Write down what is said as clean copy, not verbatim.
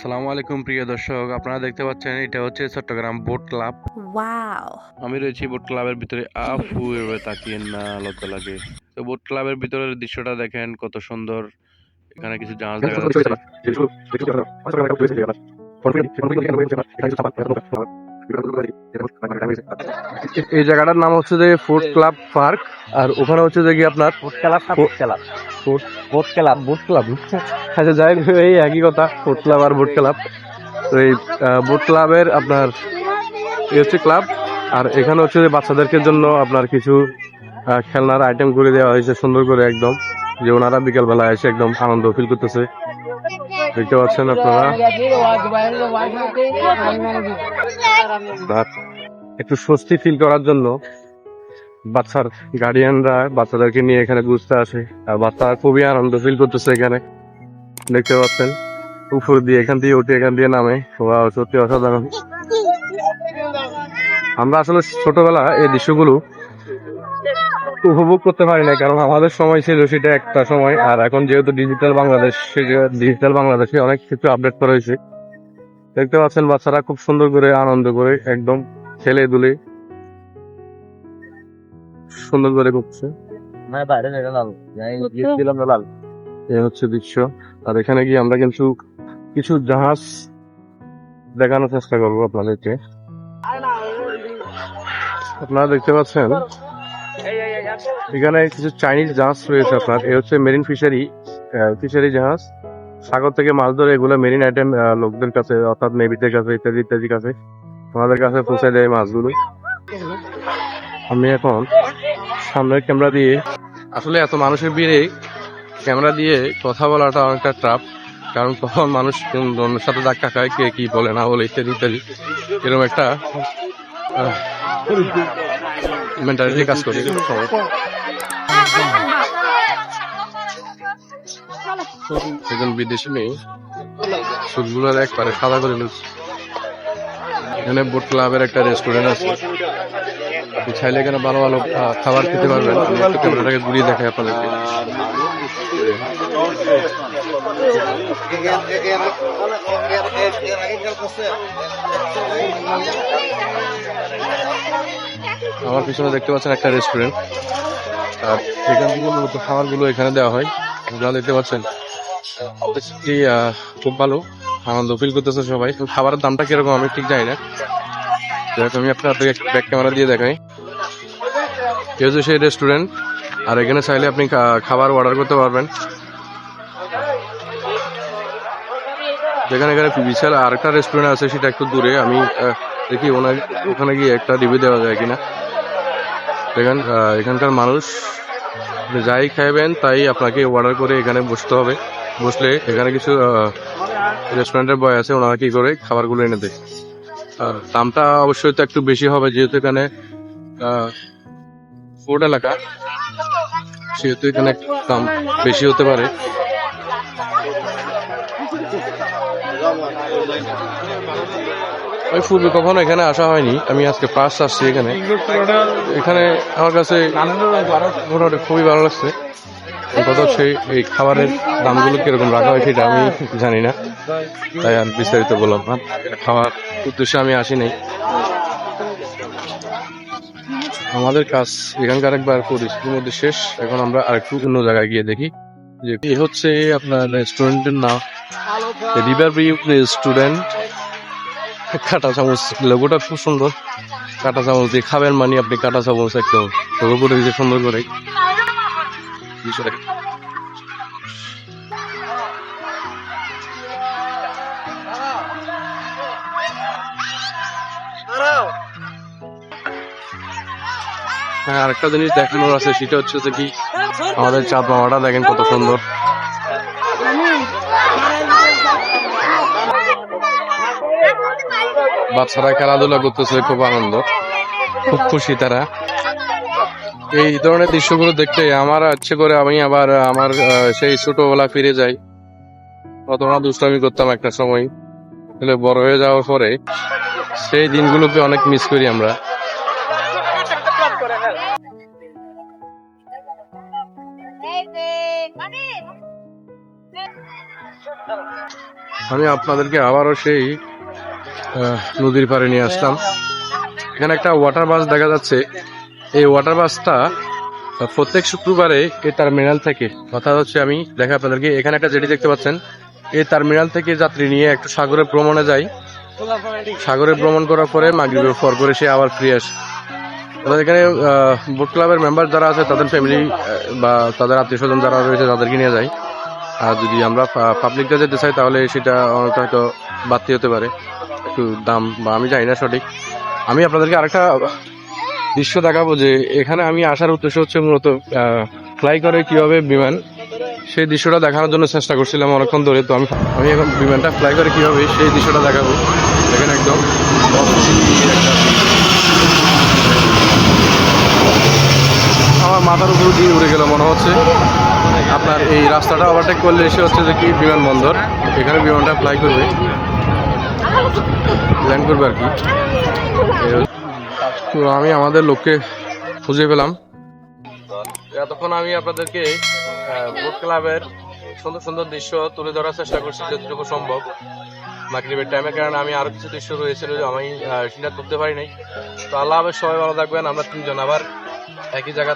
আসসালামু আলাইকুম প্রিয় দর্শক, আপনারা দেখতে পাচ্ছেন এটা হচ্ছে চট্টগ্রাম বোট ক্লাব। ওয়াও! আমি রয়েছি বোট ক্লাবের ভিতরে। আফু এভাবে তাকিয়েন না, লজ্জা লাগে। তো বোট ক্লাবের ভিতরের দৃশ্যটা দেখেন কত সুন্দর। এখানে কিছু জাহাজ দেখা যাচ্ছে। এই জায়গাটার নাম হচ্ছে যে ফুড ক্লাব পার্ক, আর ওখানে হচ্ছে যে কি আপনার বোট ক্লাব না boat club food boat club boat club. আচ্ছা যাই হোক, এই একই কথা, ফুড ক্লাব আর বোট ক্লাব। তো এই বোট ক্লাবের আপনার এই হচ্ছে ক্লাব, আর এখানে হচ্ছে যে বাচ্চাদেরকে জন্য আপনার কিছু খেলনার আইটেম করে দেওয়া হয়েছে সুন্দর করে, একদম যে ওনারা বিকেল বেলা এসে একদম আনন্দ ফিল করতেছে। দেখতে পাচ্ছেন আপনারা, আর একটু স্বস্তি ফিল করার জন্য বাচ্চার গার্ডিয়ানরা বাচ্চাদেরকে নিয়ে এখানে ঘুরতে আসে, আর বাচ্চারা খুবই আনন্দ ফিল করতেছে এখানে। দেখতে পাচ্ছেন উপর দিয়ে এখান দিয়ে উঠে এখান দিয়ে নামে, সত্যি অসাধারণ। আমরা আসলে ছোটবেলা এই দৃশ্যগুলো উপভোগ করতে পারি না, কারণ আমাদের সময় ছিল সেটা একটা সময়, আর এখন যেহেতু ডিজিটাল বাংলাদেশে অনেক কিছু আপডেট করা হয়েছে। দেখতে পাচ্ছেন বাচ্চারা খুব সুন্দর করে আনন্দ করে একদম খেলে দুলে সুন্দর করে করছে। এই হচ্ছে দৃশ্য। আর এখানে গিয়ে আমরা কিন্তু কিছু জাহাজ দেখানোর চেষ্টা করবো আপনাদেরকে। আপনারা দেখতে পাচ্ছেন এখানে কিছু চাইনিজ জাহাজ রয়েছে আপনার। এ হচ্ছে মেরিন ফিশারি জাহাজ। সাগর থেকে মাছ ধরে এগুলো মেরিন আইটেম লোকদের কাছে, অর্থাৎ নেভিদের কাছে ইত্যাদি ইত্যাদি কাছে আমাদের কাছে পৌঁছে দেয় মাছগুলো। আমি এখন সামনের ক্যামেরা দিয়ে, আসলে এত মানুষের ভিড়ে ক্যামেরা দিয়ে কথা বলাটা অনেকটা ট্রাফ, কারণ কখন মানুষ অন্যের সাথে ধাক্কা খায়, কে কি বলে না বলে ইত্যাদি ইত্যাদি, এরকম একটা মেন্টালিটি কাজ করে। একজন বিদেশি মেয়ে চুলগুলো একবারে সাদা করে ফেলছে। এখানে বোট ক্লাবের একটা রেস্টুরেন্ট আছে, আপনি চাইলে এখানে ভালো ভালো খাবার খেতে পারবেন। আমি একটু ক্যামেরাটাকে ঘুরিয়ে দেখাই আপনাদেরকে। আমার পিছনে দেখতে পাচ্ছেন একটা রেস্টুরেন্ট, আর এখান থেকে মূলত খাবারগুলো এখানে দেওয়া হয়। আপনারা দেখতে পাচ্ছেন খুব ভালো আনন্দ ফিল করতেছে সবাই। খাবারের দামটা কিরকম আমি ঠিক জানি না, আমি আপনাদের ব্যাক ক্যামেরা দিয়ে দেখাই। এই হচ্ছে সেই রেস্টুরেন্ট, আর এখানে চাইলে আপনি খাবার অর্ডার করতে পারবেন। যেখানে এখানে বিশাল আর একটা রেস্টুরেন্ট আছে, সেটা একটু দূরে। আমি দেখি ওখানে গিয়ে একটা রিভিউ দেওয়া যায় কিনা। দেখেন এখানকার মানুষ যাই খাইবেন তাই আপনাকে অর্ডার করে এখানে বসতে হবে। বসলে এখানে কিছু রেস্টুরেন্টের বয় আছে, ওনারা কি করে খাবারগুলো এনে দেয়। আর দামটা অবশ্যই তো একটু বেশি হবে, যেহেতু এখানে ফুড এলাকা, সেহেতু এখানে দাম বেশি হতে পারে। ওই পূর্বে কখনো এখানে আসা হয়নি, আমি আজকে ফার্স্ট আসছি এখানে। এখানে আমার কাছে মোটামুটি খুবই ভালো লাগছে। কথা হচ্ছে এই খাবারের দামগুলো কিরকম রাখা হয় সেটা আমি জানি না, তাই আর বিস্তারিত বললাম না। খাওয়ার উদ্দেশ্যে আমি আসি নাই। আমাদের কাজ এখানকার একবার পরিস্থিতির মধ্যে শেষ। এখন আমরা আরেকটু অন্য জায়গায় গিয়ে দেখি যে এই হচ্ছে আপনার রেস্টুরেন্টের নাম রিভার ভিউ রেস্টুরেন্ট। কাঁটা চামচ, লোগোটা খুব সুন্দর। কাঁটা চামচ দিয়ে খাবেন মানে আপনি কাঁটা চামচ একদম লোগো করে দিতে সুন্দর করে। হ্যাঁ, আরেকটা জিনিস দেখানোর আছে, সেটা হচ্ছে যে কি আমাদের চাঁদ মামাটা দেখেন কত সুন্দর। বাচ্চারা খেলাধুলা করতেছে, খুব আনন্দ, খুব খুশি তারা। এই ধরনের দৃশ্যগুলো দেখতে আমার ইচ্ছে করে আমি আবার আমার সেই ছোটবেলা ফিরে যাই। কতটা দুষ্টামি করতাম একটা সময়, বড় হয়ে যাওয়ার পরে সেই দিনগুলোকে অনেক মিস করি আমরা। আমি আপনাদেরকে আবারও সেই নদীর পাড়ে নিয়ে আসলাম। এখানে একটা ওয়াটার বাস দেখা যাচ্ছে। এই ওয়াটার বাসটা প্রত্যেক শুক্রবারে এই টার্মিনাল থেকে, কথা হচ্ছে আমি দেখা আপনাদেরকে, এখানে একটা জেটি দেখতে পাচ্ছেন, এই টার্মিনাল থেকে যাত্রী নিয়ে একটু সাগরে ভ্রমণে যায়। সাগরে ভ্রমণ করার পরে মাগরিবের পর করে সে আবার ফিরে আসে। আমাদের এখানে বোট ক্লাবের মেম্বার যারা আছে তাদের ফ্যামিলি বা তাদের আত্মীয় স্বজন যারা রয়েছে তাদেরকে নিয়ে যায়। আর যদি আমরা পাবলিকটা যেতে চাই তাহলে সেটা অনেকটা হয়তো বাড়তি হতে পারে, একটু দাম, বা আমি জানি না সঠিক। আমি আপনাদেরকে আরেকটা দৃশ্য দেখাবো যে এখানে আমি আসার উদ্দেশ্য হচ্ছে মূলত ফ্লাই করে কিভাবে বিমান, সেই দৃশ্যটা দেখানোর জন্য চেষ্টা করছিলাম অনেকক্ষণ ধরে। তো আমি এখন বিমানটা ফ্লাই করে কিভাবে সেই দৃশ্যটা দেখাবো। দেখেন একদম আমার মাথার উপর দিয়ে উড়ে গেল মনে হচ্ছে। আপনার এই রাস্তাটা ওভারটেক করলে এসে হচ্ছে যে কি বিমানবন্দর, এখানে বিমানটা ফ্লাই করবে, ল্যান্ড করবে আর কি। তো আমি আমাদের লোককে খুঁজে পেলাম। এতক্ষণ আমি আপনাদেরকে বোট ক্লাবের সুন্দর সুন্দর দৃশ্য তুলে ধরার চেষ্টা করছি যতটুকু সম্ভব মাগরিবের টাইমে, কারণ আমি আরো কিছু দৃশ্য রয়েছিল যে আমি সেটা তুলতে পারি নাই। তো আল্লাহ হাফেজ, সবাই ভালো থাকবেন। আমরা তিনজন আবার একই জায়গা